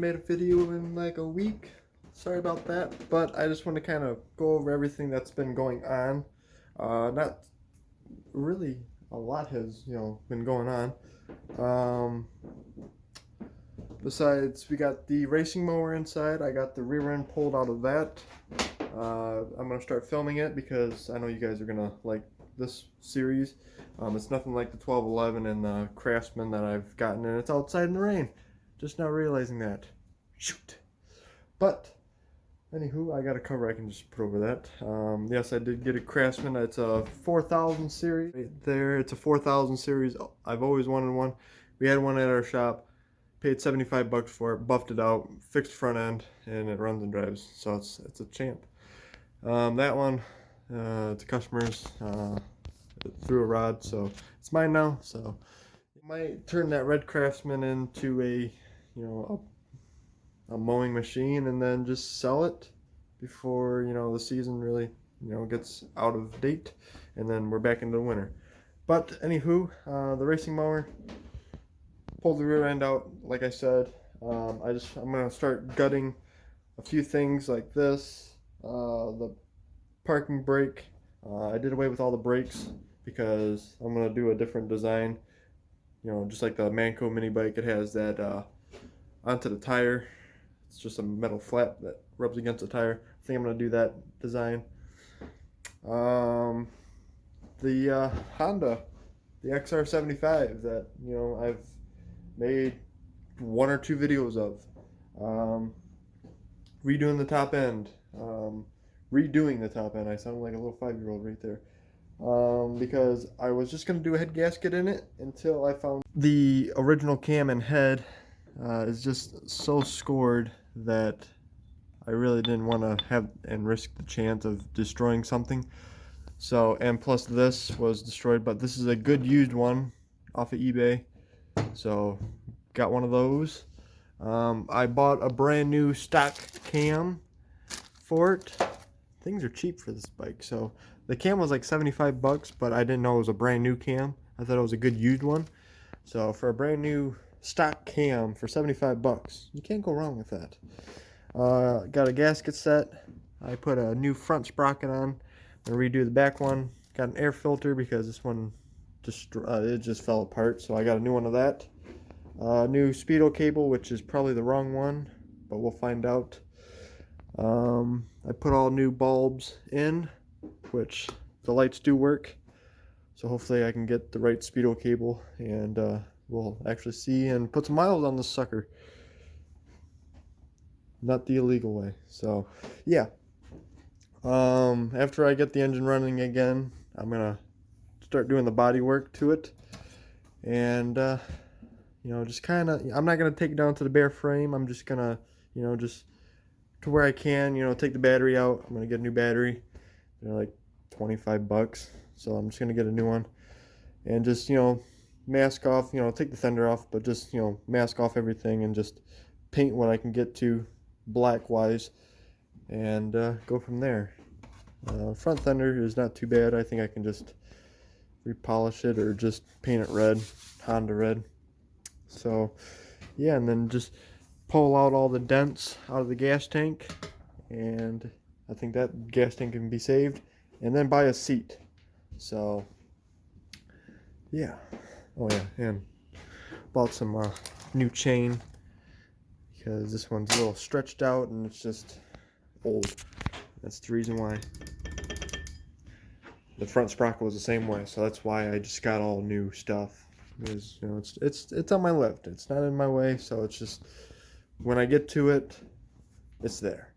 made a video in like a week. Sorry about that, but I just want to kind of go over everything that's been going on. Not really a lot has, been going on. Um, Besides, we got the racing mower inside. I got the rear end pulled out of that. I'm going to start filming it because I know you guys are going to like this series. It's nothing like the 1211 and the Craftsman that I've gotten, and it's outside in the rain. Just now realizing that. Shoot. But, anywho, I got a cover I can just put over that. Yes, I did get a Craftsman. It's a 4000 series. Right there, it's a 4000 series. I've always wanted one. We had one at our shop. Paid 75 bucks for it, buffed it out, fixed front end, and it runs and drives. So it's a champ. That one, it's a customer's, threw a rod, so it's mine now. So I might turn that red Craftsman into a mowing machine and then just sell it before the season really gets out of date, and then we're back into the winter. But anywho, the racing mower, pulled the rear end out, like I said. I'm gonna start gutting a few things like this. The parking brake, I did away with all the brakes because I'm gonna do a different design. Just like the Manco mini bike, it has that onto the tire. It's just a metal flap that rubs against the tire. I think I'm gonna do that design. The Honda, the XR75 that I've made one or two videos of, redoing the top end, redoing the top end. I sound like a little 5-year-old right there, because I was just going to do a head gasket in it until I found the original cam and head is just so scored that I really didn't want to have and risk the chance of destroying something. So, and plus this was destroyed, but this is a good used one off of eBay. So, got one of those. I bought a brand new stock cam for it. Things are cheap for this bike. So, the cam was like 75 bucks, but I didn't know it was a brand new cam. I thought it was a good used one. So, for a brand new stock cam for 75 bucks, you can't go wrong with that. Got a gasket set. I put a new front sprocket on. I'm gonna redo the back one. Got an air filter because this one it just fell apart, so I got a new one of that. New speedo cable, which is probably the wrong one, but we'll find out. I put all new bulbs in, which the lights do work, so hopefully I can get the right speedo cable, and we'll actually see and put some miles on this sucker. Not the illegal way. So yeah, after I get the engine running again, I'm gonna start doing the body work to it, and just kind of, I'm not gonna take it down to the bare frame. I'm just gonna just to where I can take the battery out. I'm gonna get a new battery. They're like 25 bucks, so I'm just gonna get a new one and just mask off, take the fender off, but just mask off everything and just paint what I can get to black wise, and go from there. Front fender is not too bad. I think I can just repolish it or just paint it red, Honda red. So yeah, and then just pull out all the dents out of the gas tank, and I think that gas tank can be saved, and then buy a seat. So yeah, oh yeah, and bought some new chain because this one's a little stretched out and it's just old. That's the reason why. The front sprocket was the same way, so that's why I just got all new stuff. Because it's on my left. It's not in my way, so it's just when I get to it, it's there.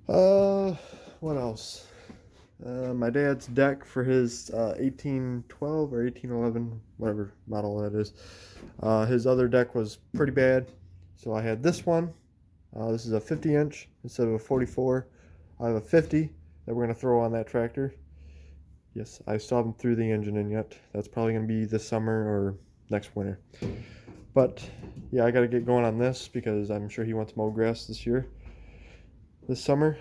What else? My dad's deck for his 1812 or 1811, whatever model that is. His other deck was pretty bad, so I had this one. This is a 50-inch instead of a 44. I have a 50 that we're going to throw on that tractor. Yes, I still haven't threw the engine in yet. That's probably going to be this summer or next winter. But yeah, I got to get going on this because I'm sure he wants to mow grass this summer.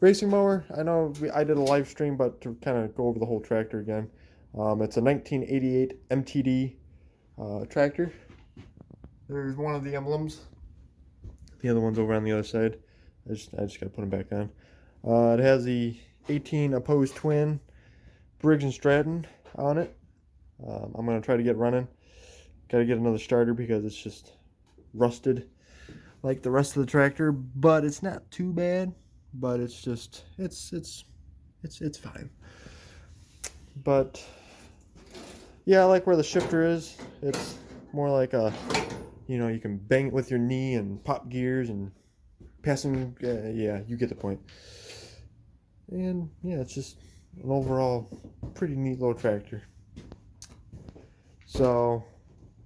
Racing mower, I know I did a live stream, but to kind of go over the whole tractor again. It's a 1988 MTD tractor. There's one of the emblems. The other one's over on the other side. I just gotta put them back on. It has the 18 opposed twin Briggs and Stratton on it. I'm gonna try to get running. Gotta get another starter because it's just rusted like the rest of the tractor, but it's not too bad. But it's just it's fine. But yeah, I like where the shifter is. It's more like a, you know, you can bang it with your knee and pop gears and passing. Yeah, you get the point. And yeah, it's just an overall pretty neat little tractor. So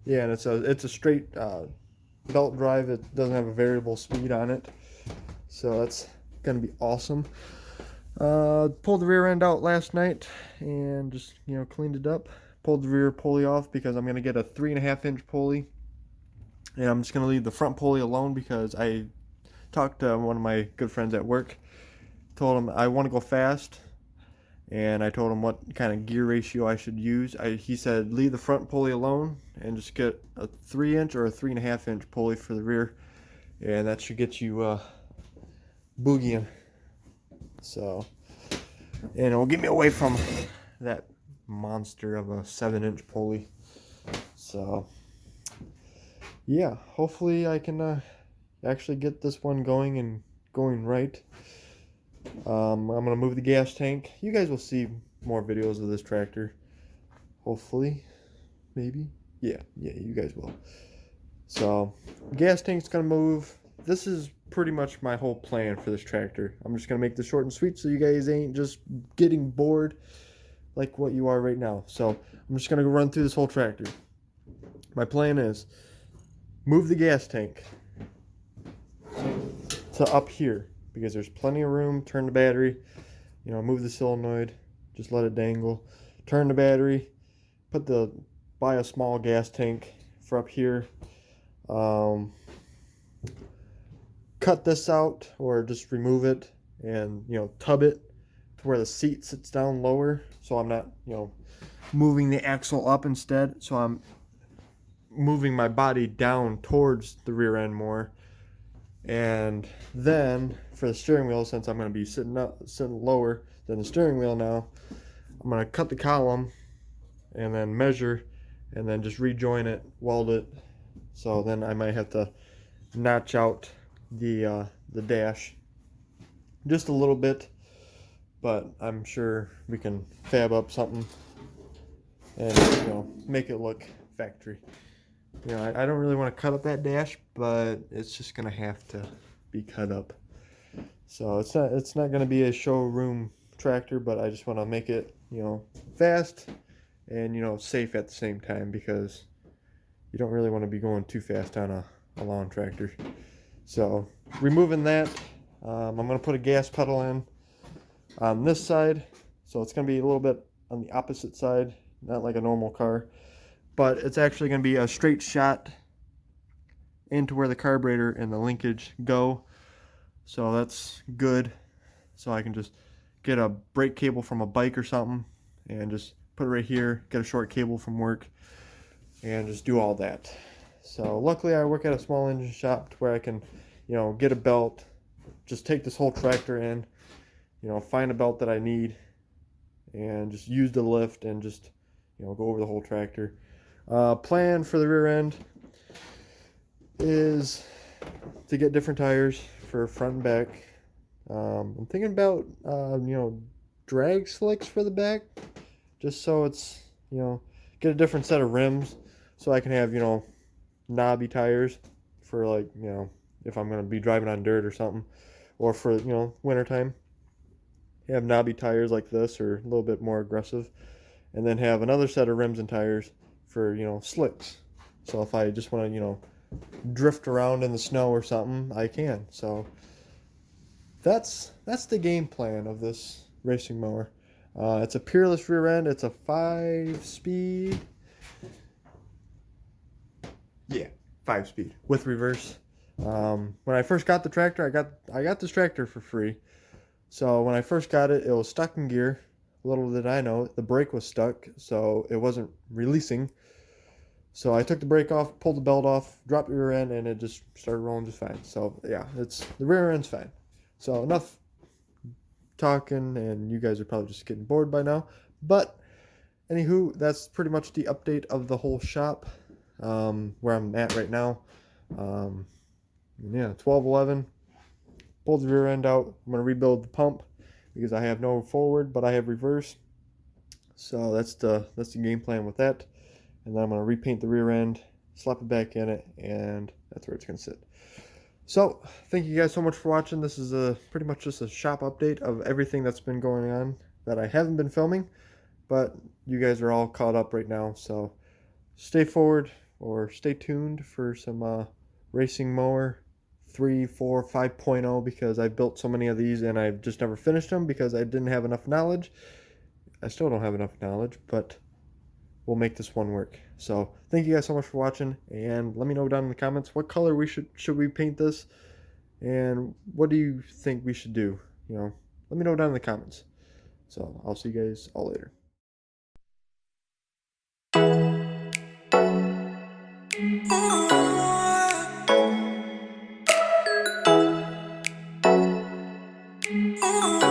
yeah, and it's a straight belt drive. It doesn't have a variable speed on it, so that's gonna be awesome. Pulled the rear end out last night and just, you know, cleaned it up. Pulled the rear pulley off because I'm gonna get a 3.5-inch pulley, and I'm just gonna leave the front pulley alone because I talked to one of my good friends at work. Told him I want to go fast, and I told him what kind of gear ratio I should use. He said leave the front pulley alone and just get a 3-inch or a 3.5-inch pulley for the rear, and that should get you boogieing. So, and it will get me away from that monster of a 7-inch pulley. So yeah, hopefully I can actually get this one going and going right. I'm gonna move the gas tank. You guys will see more videos of this tractor, hopefully, maybe. Yeah, you guys will. So gas tank's gonna move. This is pretty much my whole plan for this tractor. I'm just gonna make this short and sweet so you guys ain't just getting bored like what you are right now. So I'm just gonna go run through this whole tractor. My plan is move the gas tank to up here because there's plenty of room. Turn the battery, you know, move the solenoid, just let it dangle. Turn the battery, buy a small gas tank for up here. Cut this out or just remove it and, you know, tub it to where the seat sits down lower, so I'm not, you know, moving the axle up instead. So I'm moving my body down towards the rear end more. And then for the steering wheel, since I'm going to be sitting lower than the steering wheel now, I'm going to cut the column and then measure and then just rejoin it, weld it. So then I might have to notch out the dash just a little bit, but I'm sure we can fab up something and, you know, make it look factory. You know, I don't really want to cut up that dash, but it's just gonna have to be cut up. So it's not gonna be a showroom tractor, but I just want to make it, you know, fast and, you know, safe at the same time, because you don't really want to be going too fast on a lawn tractor. So removing that, I'm going to put a gas pedal in on this side. So it's going to be a little bit on the opposite side, not like a normal car, but it's actually going to be a straight shot into where the carburetor and the linkage go. So that's good. So I can just get a brake cable from a bike or something and just put it right here, get a short cable from work, and just do all that. So luckily I work at a small engine shop to where I can, you know, get a belt, just take this whole tractor in, you know, find a belt that I need, and just use the lift and just, you know, go over the whole tractor. Plan for the rear end is to get different tires for front and back. I'm thinking about, you know, drag slicks for the back, just so it's, you know, get a different set of rims so I can have, you know, knobby tires for, like, you know, if I'm going to be driving on dirt or something, or for, you know, wintertime. Have knobby tires like this, or a little bit more aggressive, and then have another set of rims and tires for, you know, slicks. So if I just want to, you know, drift around in the snow or something, I can. So that's the game plan of this racing mower. It's a Peerless rear end. It's a 5-speed. Yeah, 5-speed with reverse. When I first got the tractor, I got this tractor for free. So when I first got it, it was stuck in gear. Little did I know, the brake was stuck, so it wasn't releasing. So I took the brake off, pulled the belt off, dropped the rear end, and it just started rolling just fine. So yeah, the rear end's fine. So enough talking, and you guys are probably just getting bored by now. But anywho, that's pretty much the update of the whole shop, where I'm at right now. Yeah, 1211. Pulled the rear end out. I'm gonna rebuild the pump because I have no forward, but I have reverse. So that's the game plan with that. And then I'm gonna repaint the rear end, slap it back in it, and that's where it's gonna sit. So thank you guys so much for watching. This is pretty much just a shop update of everything that's been going on that I haven't been filming, but you guys are all caught up right now. So stay forward or stay tuned for some racing mower 3, 4, 5.0 because I built so many of these and I've just never finished them because I didn't have enough knowledge. I still don't have enough knowledge, but we'll make this one work. So thank you guys so much for watching, and let me know down in the comments what color should we paint this, and what do you think we should do. Let me know down in the comments. So I'll see you guys all later. Oh.